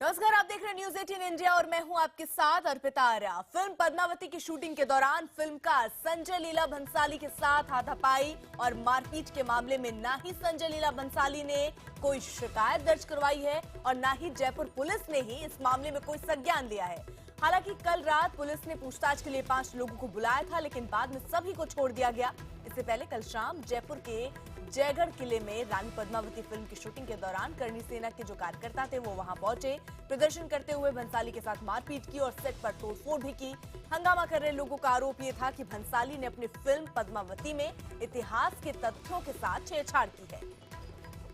नमस्कार, आप देख रहे हैं न्यूज 18 इंडिया और मैं हूं आपके साथ अर्पिता आर्या। फिल्म पद्मावती की शूटिंग के दौरान फिल्मकार संजय लीला भंसाली के साथ हाथापाई और मारपीट के मामले में ना ही संजय लीला भंसाली ने कोई शिकायत दर्ज करवाई है और ना ही जयपुर पुलिस ने ही इस मामले में कोई संज्ञान लिया है। हालांकि कल रात पुलिस ने पूछताछ के लिए 5 लोगों को बुलाया था, लेकिन बाद में सभी को छोड़ दिया गया। इससे पहले कल शाम जयपुर के जयगढ़ किले में रानी पद्मावती फिल्म की शूटिंग के दौरान करणी सेना के जो कार्यकर्ता थे वो वहां पहुंचे। प्रदर्शन करते हुए भंसाली के साथ मारपीट की और सेट पर तोड़फोड़ भी की। हंगामा कर रहे लोगों का आरोप ये था कि भंसाली ने अपनी फिल्म पद्मावती में इतिहास के तथ्यों के साथ छेड़छाड़ की है।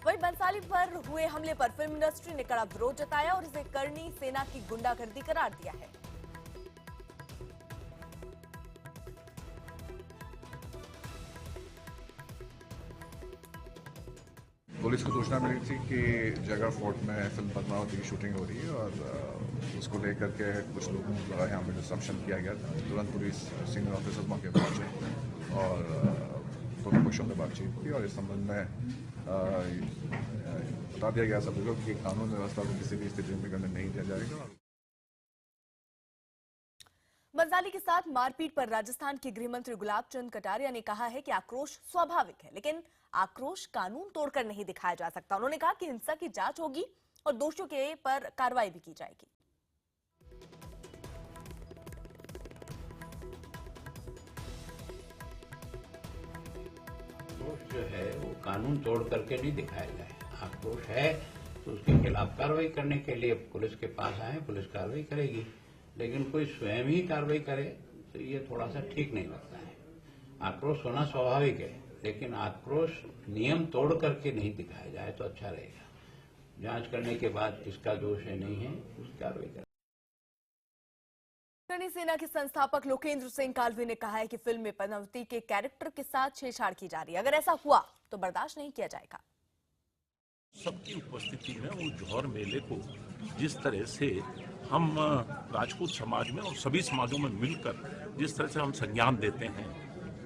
वहीं भंसाली पर हुए हमले पर फिल्म इंडस्ट्री ने कड़ा विरोध जताया और इसे करणी सेना की गुंडागर्दी करार दिया है। पुलिस को सूचना मिली थी कि जयगढ़ फोर्ट में फिल्म पद्मावती की शूटिंग हो रही है और उसको लेकर के कुछ लोगों द्वारा यहाँ पर डिस्ट्रप्शन किया गया था। तुरंत पुलिस सीनियर ऑफिसर मौके पर पहुँचे और दोनों पक्षों में बातचीत की और इस संबंध में बता दिया गया सभी लोग कि कानून व्यवस्था को किसी भी स्थिति में बिगड़ने नहीं दिया जाएगा। भंसाली के साथ मारपीट पर राजस्थान के गृह मंत्री गुलाब चंद कटारिया ने कहा है कि आक्रोश स्वाभाविक है, लेकिन आक्रोश कानून तोड़कर नहीं दिखाया जा सकता। उन्होंने कहा कि हिंसा की जांच होगी और दोषियों के पर कार्रवाई भी की जाएगी। आक्रोश जो है वो कानून तोड़ करके नहीं दिखाया जाए। आक्रोश है तो उसके खिलाफ कार्रवाई करने के लिए पुलिस के पास आए, पुलिस कार्रवाई करेगी, लेकिन कोई स्वयं ही कार्रवाई करे तो ये थोड़ा सा ठीक नहीं लगता है। आक्रोश होना स्वाभाविक है, लेकिन आक्रोश नियम तोड़ करके नहीं दिखाया जाए तो अच्छा रहेगा। जांच करने के बाद किसका दोष है नहीं है उसकी कार्रवाई करें। करणी सेना के संस्थापक लोकेंद्र सिंह कालवी ने कहा है कि फिल्म में पद्मावती के कैरेक्टर के साथ छेड़छाड़ की जा रही है। अगर ऐसा हुआ तो बर्दाश्त नहीं किया जाएगा। सबकी उपस्थिति में वो जौहर मेले को जिस तरह से हम राजपूत समाज में और सभी समाजों में मिलकर जिस तरह से हम संज्ञान देते हैं,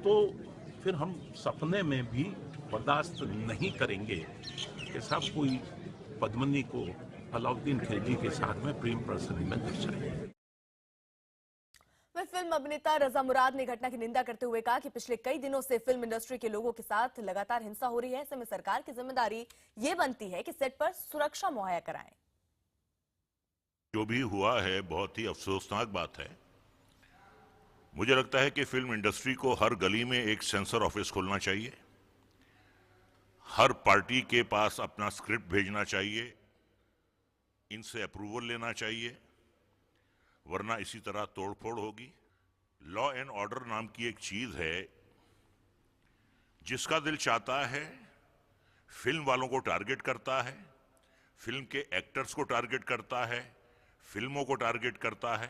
तो फिर हम सपने में भी बर्दाश्त नहीं करेंगे कि सब कोई पद्मिनी को अलाउद्दीन खिलजी के साथ में प्रेम प्रसंग में दर्शाए। वह फिल्म अभिनेता रजा मुराद ने घटना की निंदा करते हुए कहा कि पिछले कई दिनों से फिल्म इंडस्ट्री के लोगों के साथ लगातार हिंसा हो रही है। ऐसे में सरकार की जिम्मेदारी ये बनती है कि सेट पर सुरक्षा मुहैया कराएं। जो भी हुआ है बहुत ही अफसोसनाक बात है। मुझे लगता है कि फिल्म इंडस्ट्री को हर गली में एक सेंसर ऑफिस खोलना चाहिए, हर पार्टी के पास अपना स्क्रिप्ट भेजना चाहिए, इनसे अप्रूवल लेना चाहिए, वरना इसी तरह तोड़फोड़ होगी। लॉ एंड ऑर्डर नाम की एक चीज है, जिसका दिल चाहता है फिल्म वालों को टारगेट करता है, फिल्म के एक्टर्स को टारगेट करता है, फिल्मों को टारगेट करता है।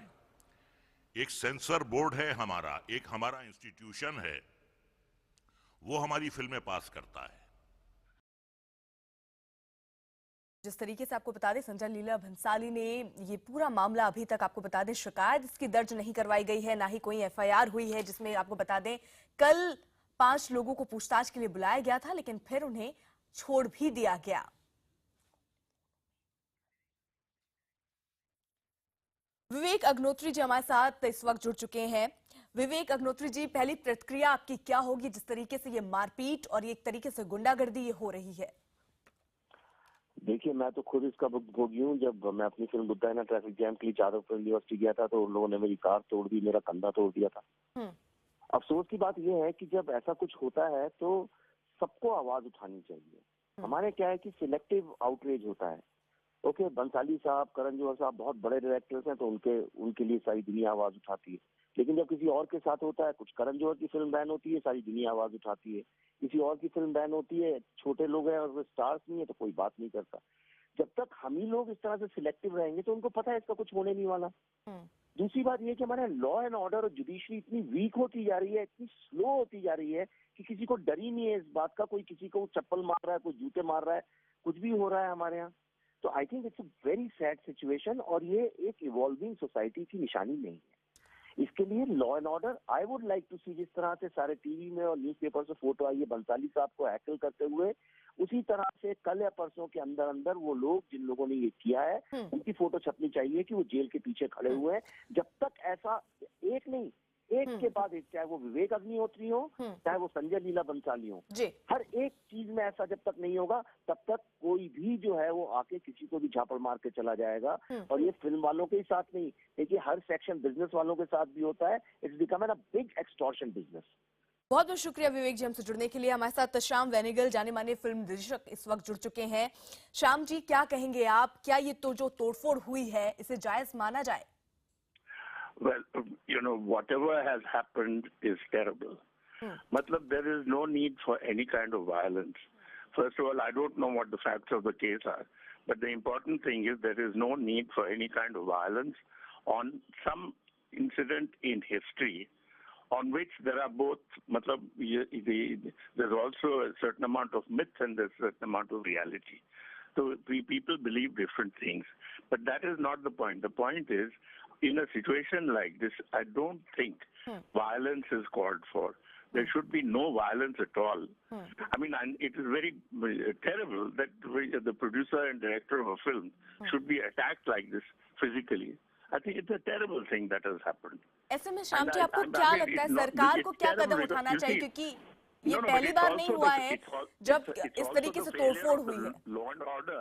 एक सेंसर बोर्ड है हमारा, एक हमारा इंस्टीट्यूशन है, वो हमारी फिल्में पास करता है। जिस तरीके से आपको बता दें, संजय लीला भंसाली ने ये पूरा मामला अभी तक आपको बता दें शिकायत इसकी दर्ज नहीं करवाई गई है, ना ही कोई एफआईआर हुई है। जिसमें आपको बता दें कल 5 लोगों को पूछताछ के लिए बुलाया गया था, लेकिन फिर उन्हें छोड़ भी दिया गया। विवेक अग्नोत्री जी हमारे साथ इस वक्त जुड़ चुके हैं। विवेक अग्नोत्री जी, पहली प्रतिक्रिया आपकी क्या होगी जिस तरीके से ये मारपीट और ये एक तरीके से गुंडागर्दी ये हो रही है? देखिए, मैं तो खुद इसका भुक्तभोगी हूँ। जब मैं अपनी फिल्म बुद्धायना ट्रैफिक जैम के लिए जादवपुर यूनिवर्सिटी गया था तो उन लोगों ने मेरी कार तोड़ दी, मेरा कंधा तोड़ दिया था। अफसोस की बात यह है कि जब ऐसा कुछ होता है तो सबको आवाज उठानी चाहिए। हमारे क्या है कि सिलेक्टिव आउटरीच होता है। ओके, बंसाली साहब, करण जौहर साहब बहुत बड़े डायरेक्टर्स हैं तो उनके लिए सारी दुनिया आवाज उठाती है। लेकिन जब किसी और के साथ होता है, कुछ करण जौहर की फिल्म बैन होती है, सारी दुनिया आवाज उठाती है। किसी और की फिल्म बैन होती है, छोटे लोग हैं और वो स्टार्स नहीं है तो कोई बात नहीं करता। जब तक हम ही लोग इस तरह से सिलेक्टिव रहेंगे तो उनको पता है इसका कुछ होने नहीं वाला। दूसरी बात यह कि हमारे लॉ एंड ऑर्डर और जुडिशरी इतनी वीक होती जा रही है, इतनी स्लो होती जा रही है कि किसी को डर ही नहीं है इस बात का। कोई किसी को चप्पल मार रहा है, कोई जूते मार रहा है, कुछ भी हो रहा है हमारे यहाँ। तो I think it's a very sad situation और ये एक इवॉल्विंग सोसाइटी की निशानी नहीं है। इसके लिए law and order, I would like to see जिस तरह से सारे टीवी में और न्यूज़पेपर से फोटो आई है बंसाली साहब को हैकल करते हुए, उसी तरह से कल या परसों के अंदर अंदर वो लोग जिन लोगों ने ये किया है उनकी फोटो छपनी चाहिए कि वो जेल के पीछे खड़े हुए हैं। जब तक ऐसा एक नहीं, एक के बाद एक, चाहे वो विवेक अग्निहोत्री हो, चाहे वो संजय लीला भंसाली हो, हर एक चीज में ऐसा जब तक नहीं होगा तब तक कोई भी जो है वो आके किसी को भी झापड़ मार के चला जाएगा। और ये फिल्म वालों के ही साथ नहीं, देखिए हर सेक्शन बिजनेस वालों के साथ भी होता है। It's become an a big extortion business. बहुत बहुत शुक्रिया विवेक जी हमसे जुड़ने के लिए। हमारे साथ श्याम वेनेगल जाने माने फिल्म निर्देशक इस वक्त जुड़ चुके हैं। श्याम जी, क्या कहेंगे आप, क्या ये तो जो तोड़फोड़ हुई है इसे जायज माना जाए? Well, whatever has happened is terrible. Matlab, there is no need for any kind of violence. First of all, I don't know what the facts of the case are, but the important thing is there is no need for any kind of violence on some incident in history on which there are both, there's also a certain amount of myth and there's a certain amount of reality. So people believe different things, but that is not the point. The point is, in a situation like this, I don't think violence is called for. There should be no violence at all. I mean, it is very terrible that the producer and director of a film should be attacked like this physically. I think it's a terrible thing that has happened. ऐसे में श्याम जी आपको क्या लगता है सरकार को क्या कदम उठाना चाहिए, क्योंकि ये पहली बार नहीं हुआ है जब इस तरीके से तोड़फोड़ हुई है? Law and order,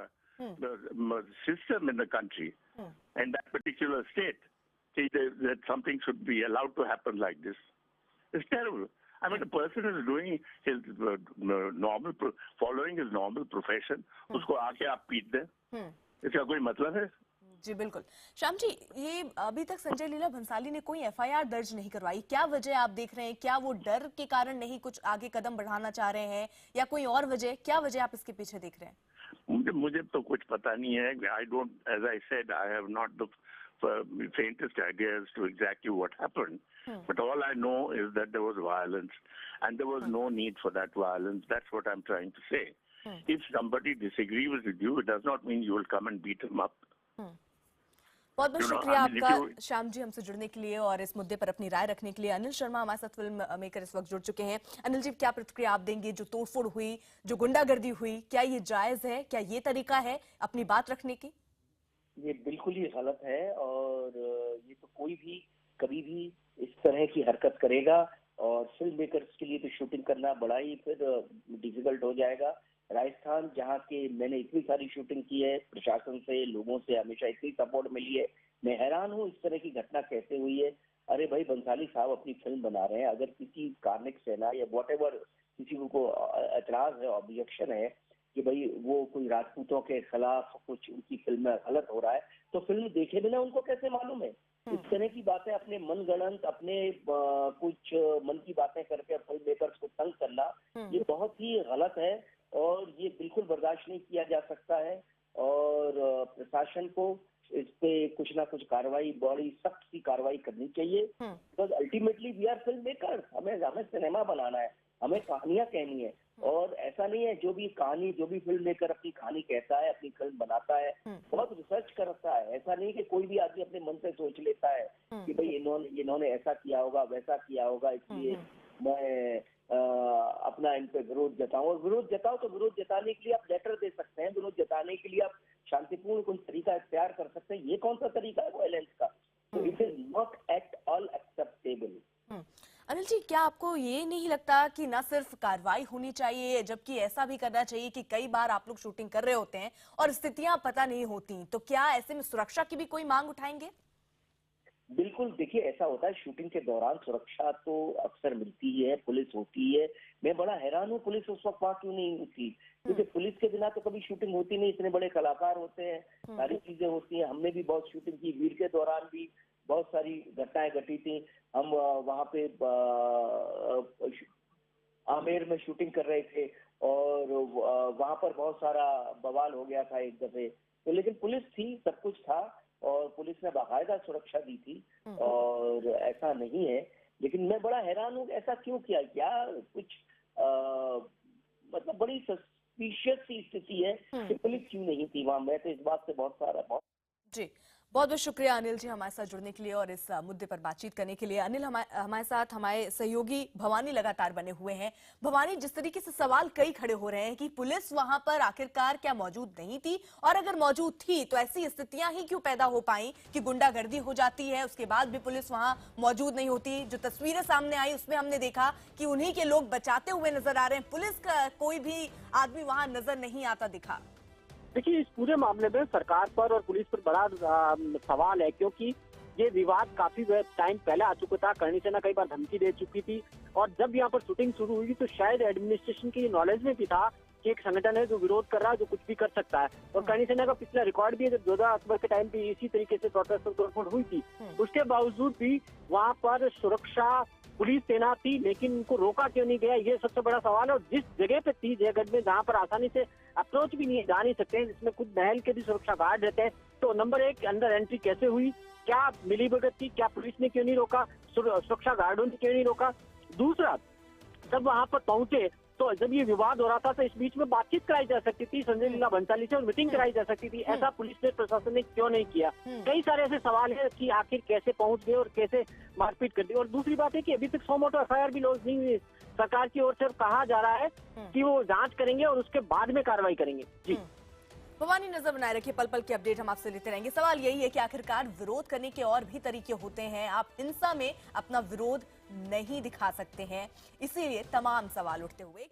the system in the country and that particular state, that something should be allowed to happen like this. It's terrible. I mean, the person is doing his following his normal profession. उसको आके आप पीट दें, इसका कोई मतलब है? जी बिल्कुल। श्याम जी, ये अभी तक संजय लीला भंसाली ने कोई एफआईआर दर्ज नहीं करवाई, क्या वजह आप देख रहे हैं? क्या वो डर के कारण नहीं कुछ आगे कदम बढ़ाना चाह रहे हैं या कोई और वजह? क्या वजह आप इसके पीछे देख रहे हैं? मुझे तो कुछ पता नहीं है। I don't, as I said, I have not the faintest idea as to exactly what happened. But all I know is that there was violence and there was no need for that violence. That's what I'm trying to say. If somebody disagrees with you, it does not mean you will come and beat him up. बहुत बहुत शुक्रिया आपका श्याम जी हमसे जुड़ने के लिए और इस मुद्दे पर अपनी राय रखने के लिए। अनिल शर्मा हमारे साथ फिल्म मेकर इस वक्त जुड़ चुके हैं। अनिल जी, क्या प्रतिक्रिया आप देंगे? जो तोड़फोड़ हुई, जो गुंडागर्दी हुई, क्या ये जायज है? क्या ये तरीका है अपनी बात रखने की? ये बिल्कुल ही गलत है और ये तो कोई भी कभी भी इस तरह की हरकत करेगा और फिल्म मेकर्स के लिए तो शूटिंग करना बड़ा ही फिर डिफिकल्ट हो जाएगा। राजस्थान, जहाँ के मैंने इतनी सारी शूटिंग की है, प्रशासन से, लोगों से हमेशा इतनी सपोर्ट मिली है, मैं हैरान हूँ इस तरह की घटना कैसे हुई है। अरे भाई, बंसाली साहब अपनी फिल्म बना रहे हैं, अगर किसी कार्मिक सेना या व्हाटएवर किसी को एतराज है, ऑब्जेक्शन है कि भाई वो कोई राजपूतों के खिलाफ कुछ उनकी फिल्म में गलत हो रहा है, तो फिल्म देखे बिना उनको कैसे मालूम है? इस तरह की बातें अपने मनगढ़ंत, अपने कुछ मन की बातें करके फिल्म मेकर्स को तंग करना, ये बहुत ही गलत है और ये बिल्कुल बर्दाश्त नहीं किया जा सकता है। और प्रशासन को इस पे कुछ ना कुछ कार्रवाई, बड़ी सख्त सी कार्रवाई करनी चाहिए। Because ultimately we are film makers, हमें सिनेमा बनाना है, हमें कहानियां कहनी है। और ऐसा नहीं है जो भी फिल्म मेकर अपनी कहानी कहता है, अपनी फिल्म बनाता है, बहुत रिसर्च करता है। ऐसा नहीं कि कोई भी आदमी अपने मन से सोच लेता है कि भाई इन्होंने ऐसा किया होगा, वैसा किया होगा, इसलिए मैं अपना इन पे विरोध जताऊं। और विरोध जताओ तो विरोध जताने के लिए आप लेटर दे सकते हैं, विरोध जताने के लिए आप शांतिपूर्ण कोई तरीका इख्तियार कर सकते हैं। ये कौन सा तरीका है वायलेंस का? तो it is not at all acceptable. Anil ji, क्या आपको ये नहीं लगता कि न सिर्फ कार्रवाई होनी चाहिए, जबकि ऐसा भी करना चाहिए कि कई बार आप लोग शूटिंग कर रहे होते हैं और स्थितियां पता नहीं होती, तो क्या ऐसे में सुरक्षा की भी कोई मांग उठाएंगे? बिल्कुल, देखिए ऐसा होता है शूटिंग के दौरान सुरक्षा तो अक्सर मिलती है, पुलिस होती है। मैं बड़ा हैरान हूँ पुलिस उस वक्त वहाँ क्यों नहीं होती, क्योंकि पुलिस के बिना तो कभी शूटिंग होती नहीं। इतने बड़े कलाकार होते हैं, सारी चीजें होती हैं। हमने भी बहुत शूटिंग की, वीर के दौरान भी बहुत सारी घटनाएं घटी थी। हम वहाँ पे आमेर में शूटिंग कर रहे थे और वहाँ पर बहुत सारा बवाल हो गया था एक दफे, तो लेकिन पुलिस थी, सब कुछ था और पुलिस ने बाकायदा सुरक्षा दी थी और ऐसा नहीं है। लेकिन मैं बड़ा हैरान हूँ ऐसा क्यों किया, क्या कुछ मतलब बड़ी सस्पिशियस सी स्थिति है कि पुलिस क्यों नहीं थी वहाँ। मैं तो इस बात से बहुत जी बहुत बहुत शुक्रिया अनिल जी हमारे साथ जुड़ने के लिए और इस मुद्दे पर बातचीत करने के लिए। अनिल, हमारे साथ हमारे सहयोगी भवानी लगातार बने हुए हैं। भवानी, जिस तरीके से सवाल कई खड़े हो रहे हैं कि पुलिस वहां पर आखिरकार क्या मौजूद नहीं थी, और अगर मौजूद थी तो ऐसी स्थितियां ही क्यों पैदा हो पाई कि गुंडागर्दी हो जाती है, उसके बाद भी पुलिस वहां मौजूद नहीं होती। जो तस्वीरें सामने आई उसमें हमने देखा कि उन्हीं के लोग बचाते हुए नजर आ रहे हैं, पुलिस का कोई भी आदमी वहां नजर नहीं आता दिखा। देखिए, इस पूरे मामले में सरकार पर और पुलिस पर बड़ा सवाल है, क्योंकि ये विवाद काफी टाइम पहले आ चुका था। करणी सेना कई बार धमकी दे चुकी थी, और जब यहाँ पर शूटिंग शुरू हुई तो शायद एडमिनिस्ट्रेशन की नॉलेज में भी था कि एक संगठन है जो विरोध कर रहा है, जो कुछ भी कर सकता है। और करणी सेना का पिछला रिकॉर्ड भी है, जब जोधा अकबर के टाइम भी इसी तरीके से प्रोटेस्ट और तोड़फोड़ हुई थी, उसके बावजूद भी वहाँ पर सुरक्षा पुलिस तैनात थी, लेकिन उनको रोका क्यों नहीं गया, ये सबसे बड़ा सवाल है। और जिस जगह पे थी, जयगढ़ में, जहाँ पर आसानी से अप्रोच भी नहीं जा नहीं सकते, जिसमें खुद महल के भी सुरक्षा गार्ड रहते हैं, तो नंबर एक, अंदर एंट्री कैसे हुई, क्या मिलीभगत थी, क्या पुलिस ने क्यों नहीं रोका, सुरक्षा गार्डों ने क्यों नहीं रोका। दूसरा, जब वहां पर पहुंचे तो जब ये विवाद हो रहा था तो इस बीच में बातचीत कराई जा सकती थी संजय लीला भंसाली से, और मीटिंग कराई जा सकती थी। ऐसा पुलिस ने, प्रशासन ने क्यों नहीं किया। कई सारे ऐसे सवाल है कि आखिर कैसे पहुंच गए और कैसे मारपीट कर दी। और दूसरी बात है कि अभी तक 100 मोटर एफआईआर भी लॉन्च नहीं हुई। सरकार की ओर से कहा जा रहा है कि वो जांच करेंगे और उसके बाद में कार्रवाई करेंगे। जी भवानी, नजर बनाए रखिए, पल पल की अपडेट हम आपसे लेते रहेंगे। सवाल यही है कि आखिरकार विरोध करने के और भी तरीके होते हैं, आप हिंसा में अपना विरोध नहीं दिखा सकते हैं, इसीलिए तमाम सवाल उठते हुए